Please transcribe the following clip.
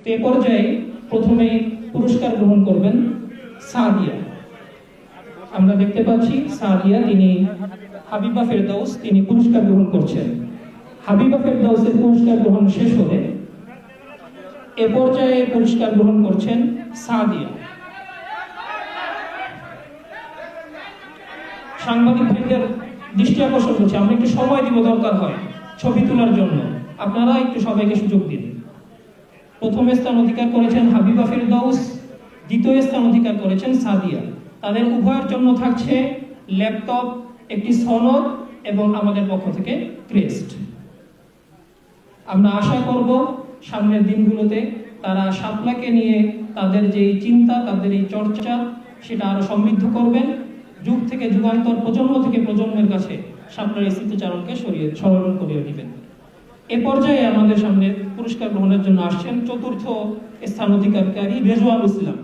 তো এ পর্যায়ে প্রথমে পুরস্কার গ্রহণ করবেন সাদিয়া। আমরা দেখতে পাচ্ছি সাদিয়া, তিনি হাবিবা ফেরদাউস, তিনি পুরস্কার গ্রহণ করছেন। হাবিবা ফেরদাউসের পুরস্কার গ্রহণ শেষ হলে এ পর্যায়ে পুরস্কার গ্রহণ করছেন সাদিয়া। সাংবাদিক ভাইদের দৃষ্টি আকর্ষণ করছে, আমরা একটু সময় দিব, দরকার হয় ছবি তোলার জন্য, আপনারা একটু সবাইকে সুযোগ দিন। প্রথম স্থান অধিকার করেছেন হাবিবা ফেরদাউস, দ্বিতীয় স্থান অধিকার করেছেন সাদিয়া। তাদের উভয়ের জন্য থাকছে ল্যাপটপ, একটি সনদ এবং আমাদের পক্ষ থেকে ক্রেস্ট। আমরা আশা করব সামনের দিনগুলোতে তারা শাপলাকে নিয়ে তাদের যে চিন্তা, তাদের এই চর্চা, সেটা আরো সমৃদ্ধ করবেন। যুগ থেকে যুগান্তর, প্রজন্ম থেকে প্রজন্মের কাছে শাপলার স্মৃতিচারণকে স্মরণ করিয়ে দিবেন। এ পর্যায়ে আমাদের সামনে পুরস্কার গ্রহণের জন্য আসছেন চতুর্থ স্থান অধিকারী রেজওয়ানুল ইসলাম।